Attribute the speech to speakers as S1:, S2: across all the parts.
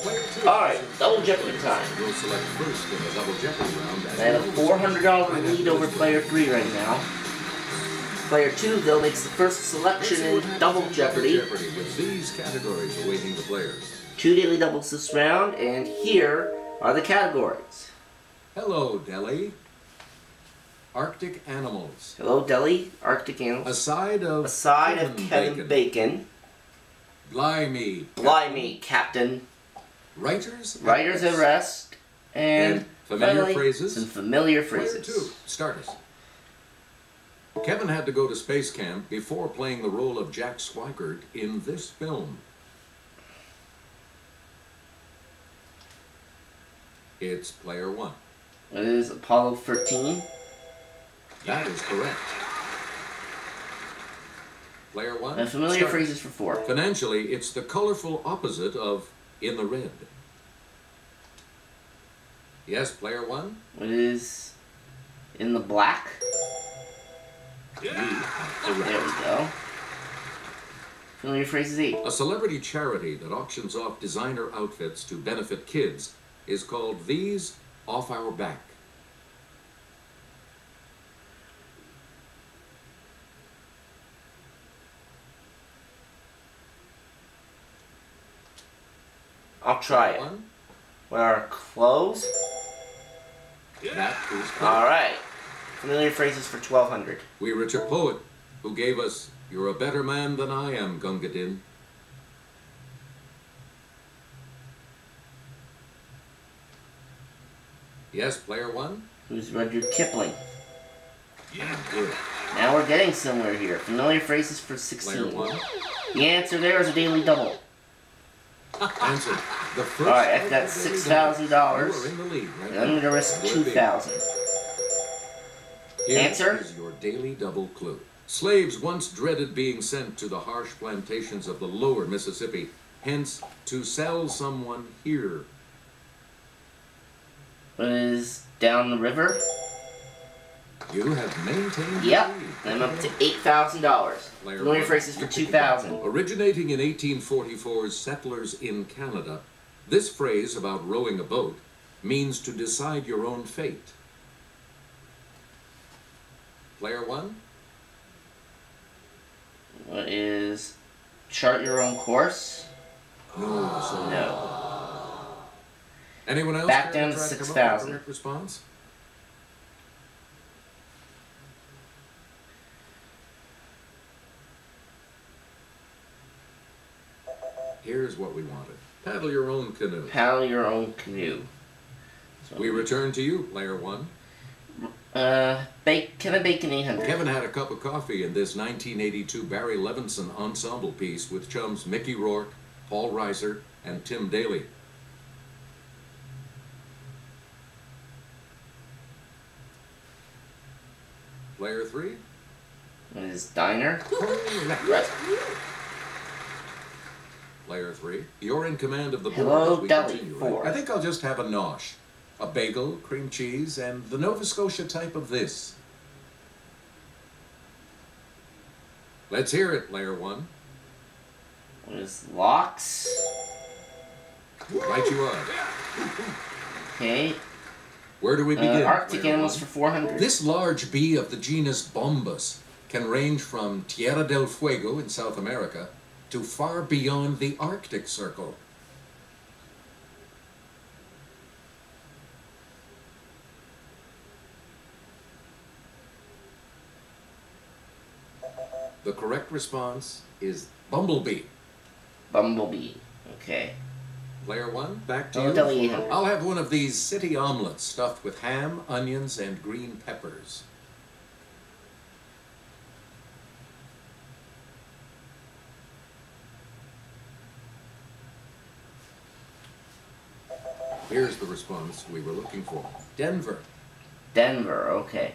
S1: Alright, Double Jeopardy time.
S2: We'll select first in the Double Jeopardy round.
S1: I have a $400 lead over player 3 right now. Player 2, though, makes the first selection in Double Jeopardy.
S2: With these categories awaiting the players.
S1: 2 daily doubles this round, and here are the categories.
S2: Hello, Delhi. Arctic animals.
S1: Hello, Delhi. Arctic animals.
S2: A side of
S1: Kevin Bacon.
S2: Blimey.
S1: Blimey, Captain.
S2: Writers
S1: at rest. And
S2: familiar
S1: finally,
S2: phrases.
S1: some familiar phrases.
S2: Player 2. Start us. Kevin had to go to space camp before playing the role of Jack Swigert in this film. It's player 1.
S1: It is Apollo 13.
S2: That is correct. Player 1.
S1: And familiar phrases for 4.
S2: Financially, it's the colorful opposite of in the red. Yes, player 1.
S1: It is in the black.
S2: Yeah.
S1: There we go. Familiar phrases 8.
S2: A celebrity charity that auctions off designer outfits to benefit kids is called These Off Our Back.
S1: I'll try it. What are clothes?
S2: That is correct.
S1: Alright. Familiar phrases for 1200.
S2: We reach a poet who gave us You're a Better Man Than I Am, Gunga Din. Yes, player 1.
S1: Who's Rudyard Kipling?
S2: Yeah, good.
S1: Now we're getting somewhere here. Familiar phrases for 16.
S2: Player 1.
S1: The answer there is a daily double.
S2: Answer. The first.
S1: Alright, I've got $6,000.
S2: You are in the lead, right?
S1: I'm going to risk $2,000. Answer?
S2: Is your daily double clue. Slaves once dreaded being sent to the harsh plantations of the lower Mississippi, hence to sell someone here.
S1: What is down the river?
S2: You have maintained
S1: Yep,
S2: your lead.
S1: I'm up to $8,000. Familiar phrases for 2,000.
S2: Originating in 1844's Settlers in Canada, this phrase about rowing a boat means to decide your own fate. Player 1.
S1: What is chart your own course?
S2: No, so
S1: No.
S2: Anyone else?
S1: Back down to
S2: try come up with a
S1: 6,000.
S2: correct response? Here's what we wanted. Paddle your own canoe.
S1: Paddle your own canoe. So
S2: We return to you, player 1.
S1: Kevin Bacon 800.
S2: Kevin had a cup of coffee in this 1982 Barry Levinson ensemble piece with chums Mickey Rourke, Paul Reiser, and Tim Daly. Player 3.
S1: What is diner?
S2: Correct. Player 3. You're in command of the board.
S1: Hello,
S2: as we
S1: Delhi,
S2: continue,
S1: 4.
S2: I think I'll just have a nosh. A bagel, cream cheese, and the Nova Scotia type of this. Let's hear it, player 1.
S1: What is locks?
S2: Right you are.
S1: Okay.
S2: Where do we begin?
S1: Arctic
S2: player
S1: animals
S2: 1?
S1: for 400.
S2: This large bee of the genus Bombus can range from Tierra del Fuego in South America to far beyond the Arctic Circle. The correct response is bumblebee.
S1: Bumblebee. Okay.
S2: Player 1, back to
S1: Oh,
S2: you.
S1: Delhi 800.
S2: I'll have one of these city omelets stuffed with ham, onions, and green peppers. Here's the response we were looking for. Denver.
S1: Denver. Okay.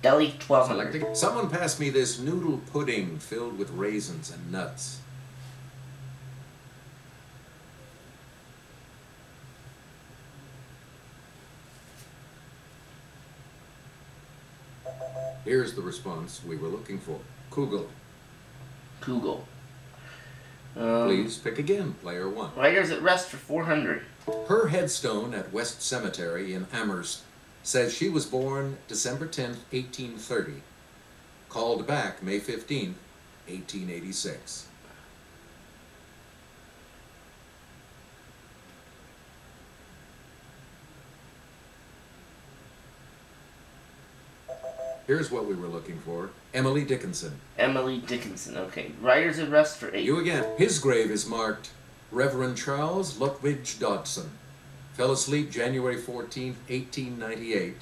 S1: Delhi 1200.
S2: Selecting. Someone passed me this noodle pudding filled with raisins and nuts. Here's the response we were looking for. Kugel.
S1: Kugel.
S2: Please pick again, player 1.
S1: Writers at Rest for 400.
S2: Her headstone at West Cemetery in Amherst says she was born December 10th, 1830. Called back May 15th, 1886. Here's what we were looking for. Emily Dickinson.
S1: Emily Dickinson, okay. Writers at Rest for 8.
S2: You again. His grave is marked Reverend Charles Lutwidge Dodson. Fell asleep January 14th, 1898,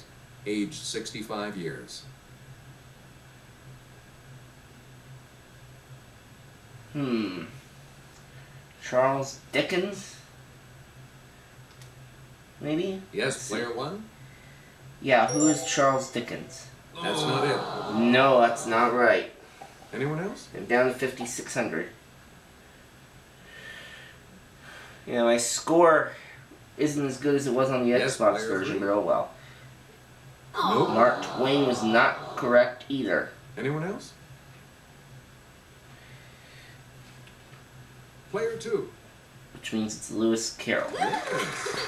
S2: aged 65 years.
S1: Charles Dickens? Maybe?
S2: Yes, player 1?
S1: Yeah, who is Charles Dickens?
S2: That's not it.
S1: No, that's not right.
S2: Anyone else?
S1: I'm down to 5,600. Yeah, my score isn't as good as it was on the Xbox version, but oh well.
S2: Nope.
S1: Mark Twain was not correct either.
S2: Anyone else? Player 2.
S1: Which means it's Lewis Carroll.
S2: Yes.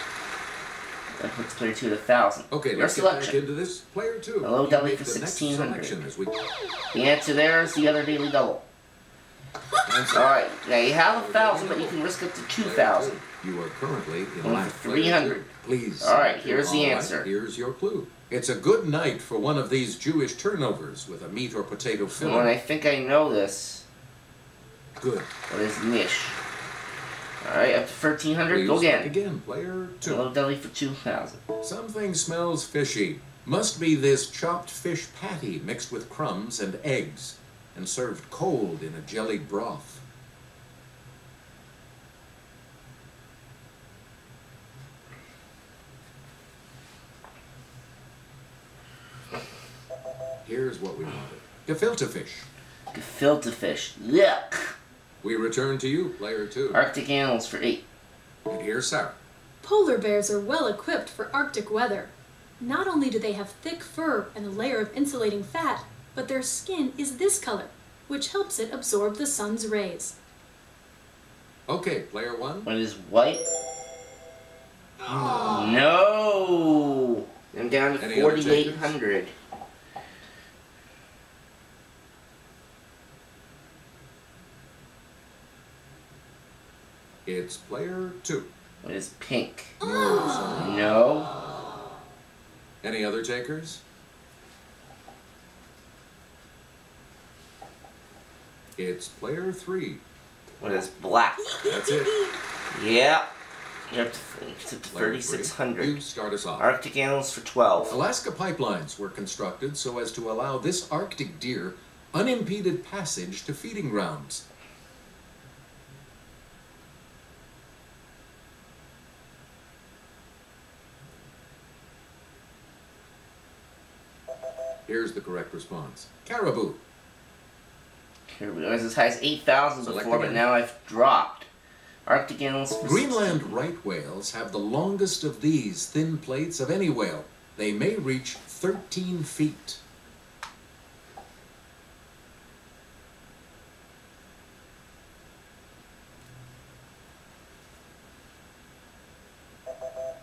S1: That puts player 2 at 1,000.
S2: Okay,
S1: Your
S2: let's get back
S1: selection.
S2: into this. Player 2.
S1: Hello,
S2: You
S1: Deli
S2: make
S1: for
S2: the next
S1: 1,600.
S2: selection as we
S1: The answer there is the other daily double.
S2: answer.
S1: Alright, now you have 1,000, but you can risk up to 2,000.
S2: You are currently in
S1: Going
S2: last.
S1: for 300.
S2: Please.
S1: Alright, here's the
S2: All right,
S1: answer.
S2: Here's your clue. It's a good night for one of these Jewish turnovers with a meat or potato
S1: Well, and
S2: filling.
S1: I think I know this.
S2: Good.
S1: What is Nish? Alright, up to 1,300.
S2: Please
S1: Go
S2: pick
S1: again.
S2: again, player 2.
S1: Hello, Deli for 2,000.
S2: Something smells fishy. Must be this chopped fish patty mixed with crumbs and eggs and served cold in a jellied broth. Here's what we wanted. Gefilte fish.
S1: Gefilte fish. Yuck.
S2: We return to you, player 2.
S1: Arctic animals for 8.
S2: And here's Sarah.
S3: Polar bears are well equipped for Arctic weather. Not only do they have thick fur and a layer of insulating fat, but their skin is this color, which helps it absorb the sun's rays.
S2: Okay, player 1.
S1: What is white? No! I'm down to
S2: Any other
S1: 4,800.
S2: It's player 2.
S1: What is pink?
S2: No, sorry.
S1: No.
S2: Any other takers? It's player 3.
S1: What is black?
S2: That's it.
S1: Yeah. You're up to
S2: Player 3.
S1: 3,600.
S2: You start us off.
S1: Arctic animals for 12.
S2: Alaska pipelines were constructed so as to allow this Arctic deer unimpeded passage to feeding grounds. Here's the correct response. Caribou.
S1: Here we go. I was as high as 8,000
S2: Select
S1: before, but
S2: again.
S1: now I've dropped. Arctic animals for
S2: Greenland
S1: 16.
S2: right whales have the longest of these thin plates of any whale. They may reach 13 feet.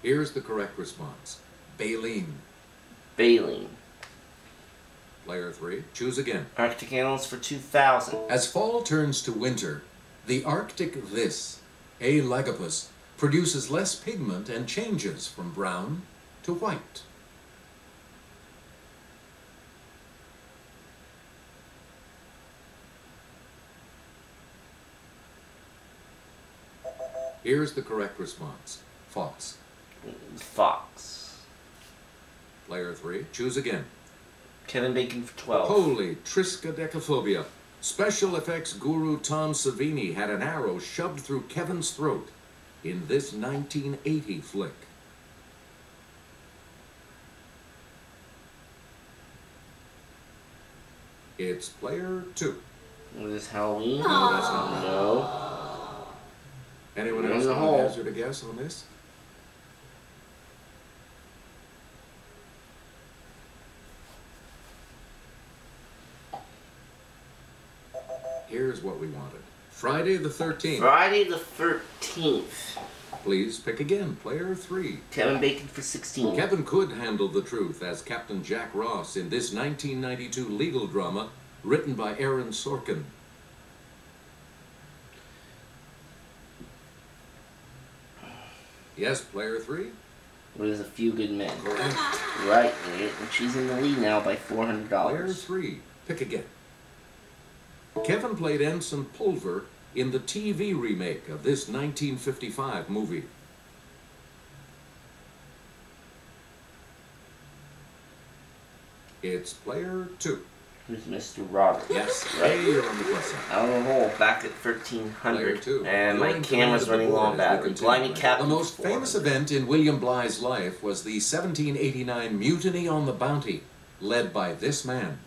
S2: Here's the correct response. Baleen.
S1: Baleen.
S2: Player 3. Choose again.
S1: Arctic animals for 2,000.
S2: As fall turns to winter, the Arctic this, A. lagopus, produces less pigment and changes from brown to white. Here's the correct response. Fox.
S1: Fox.
S2: Player 3. Choose again.
S1: Kevin Bacon for 12.
S2: Holy triskaidekaphobia. Special effects guru Tom Savini had an arrow shoved through Kevin's throat in this 1980 flick. It's player 2.
S1: What is Halloween?
S2: No, that's not right.
S1: No.
S2: Anyone
S1: You're
S2: else
S1: in the
S2: want to
S1: hole.
S2: hazard a guess on this? Here's what we wanted. Friday the 13th.
S1: Friday the 13th.
S2: Please pick again, player 3.
S1: Kevin Bacon for 16.
S2: Kevin could handle the truth as Captain Jack Ross in this 1992 legal drama written by Aaron Sorkin. Yes, player 3.
S1: There's a Few Good Men.
S2: Correct.
S1: Right, and she's in the lead now by $400.
S2: Player 3. Pick again. Kevin played Ensign Pulver in the TV remake of this 1955 movie. It's player 2.
S1: Who's Mr. Roberts?
S2: Yes,
S1: Right.
S2: you're on the plus side.
S1: Out of the hole, back at 1300.
S2: Player 2.
S1: And my
S2: You're in
S1: camera's
S2: command
S1: running
S2: of the
S1: low on
S2: board as we
S1: battery.
S2: continue.
S1: Blimey Captain.
S2: The most famous
S1: 400.
S2: event in William Bligh's life was the 1789 Mutiny on the Bounty, led by this man.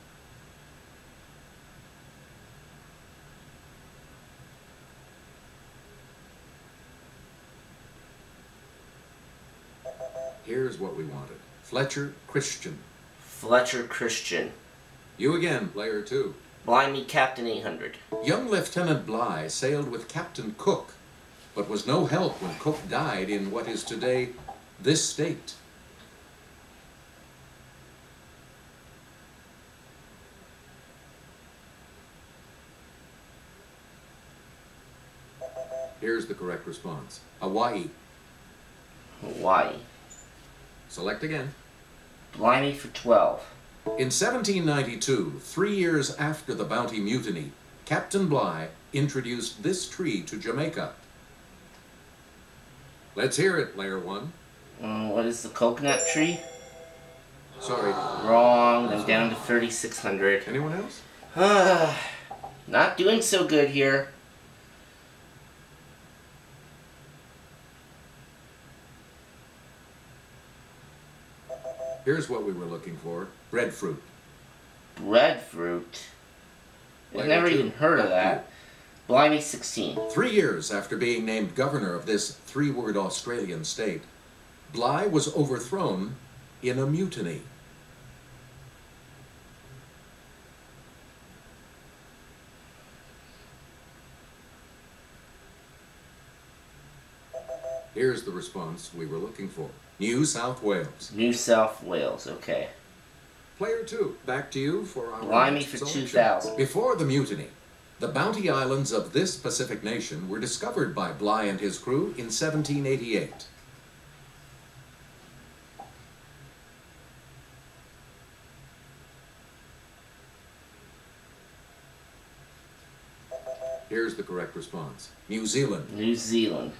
S2: Here's what we wanted. Fletcher Christian.
S1: Fletcher Christian.
S2: You again, player 2.
S1: Blimey Captain 800.
S2: Young Lieutenant Bligh sailed with Captain Cook, but was no help when Cook died in what is today this state. Here's the correct response. Hawaii.
S1: Hawaii.
S2: Select again.
S1: Blimey for 12.
S2: In 1792, 3 years after the Bounty Mutiny, Captain Bligh introduced this tree to Jamaica. Let's hear it, player 1.
S1: What is the coconut tree?
S2: Sorry.
S1: Wrong. I'm down to 3,600.
S2: Anyone else?
S1: Not doing so good here.
S2: Here's what we were looking for. Breadfruit.
S1: Breadfruit. I've
S2: Player
S1: never
S2: 2.
S1: even heard of that. Blimey 16.
S2: 3 years after being named governor of this three-word Australian state, Bligh was overthrown in a mutiny. Here's the response we were looking for. New South Wales.
S1: New South Wales, okay.
S2: Player 2, back to you for our
S1: Blimey
S2: next
S1: for
S2: selection.
S1: 2,000.
S2: Before the mutiny, the Bounty Islands of this Pacific nation were discovered by Bligh and his crew in 1788. Here's the correct response. New Zealand.
S1: New Zealand.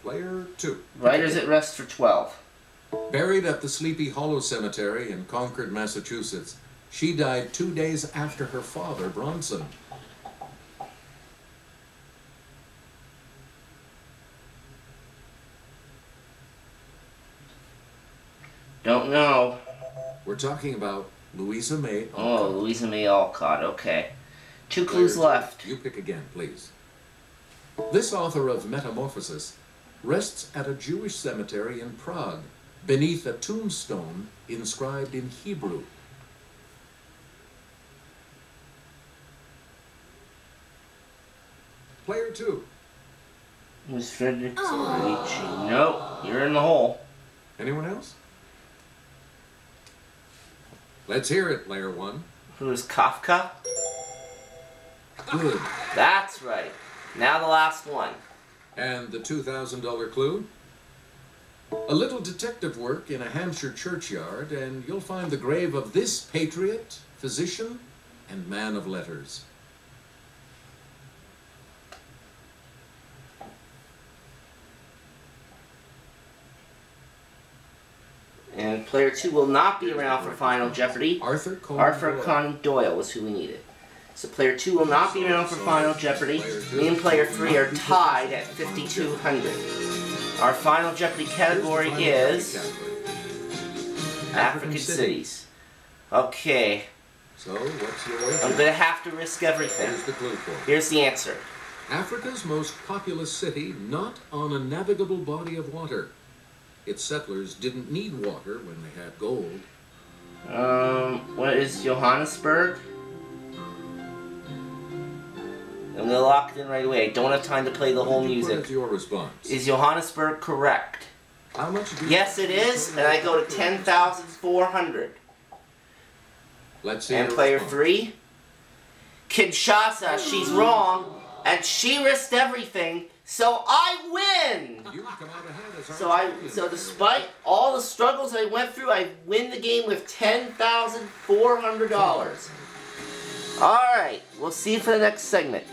S2: Player 2.
S1: Riders at Rest for 12.
S2: Buried at the Sleepy Hollow Cemetery in Concord, Massachusetts, she died 2 days after her father, Bronson.
S1: Don't know.
S2: We're talking about Louisa May Alcott.
S1: Oh, Louisa May Alcott, okay. 2
S2: Player
S1: clues
S2: 2.
S1: left.
S2: You pick again, please. This author of Metamorphosis rests at a Jewish cemetery in Prague, beneath a tombstone inscribed in Hebrew. Player 2.
S1: Who's Frederick Ricci? Nope, you're in the hole.
S2: Anyone else? Let's hear it, player 1.
S1: Who's Kafka?
S2: Good.
S1: That's right. Now the last one.
S2: And the $2,000 clue? A little detective work in a Hampshire churchyard, and you'll find the grave of this patriot, physician, and man of letters.
S1: And player 2 will not be around for Final Jeopardy.
S2: Arthur
S1: Conan Doyle was who we needed. So player 2 will not be around for Final Jeopardy. Me and player 3 are tied at 5,200. Our Final Jeopardy category is African cities. Okay,
S2: So, what's your way?
S1: I'm going to have to risk everything.
S2: Here's the clue for it.
S1: Here's the answer.
S2: Africa's most populous city, not on a navigable body of water. Its settlers didn't need water when they had gold.
S1: What is Johannesburg? I'm going to lock it in right away. I don't have time to play the whole
S2: What did you put
S1: music.
S2: as your response?
S1: Is Johannesburg correct?
S2: How much do you
S1: Yes, it is, and I go to 10,400.
S2: Let's see
S1: And
S2: your
S1: player
S2: response.
S1: 3, Kinshasa, she's wrong, and she risked everything, so I win!
S2: You come out ahead as our
S1: So
S2: champion.
S1: despite all the struggles I went through, I win the game with $10,400. Alright, we'll see you for the next segment.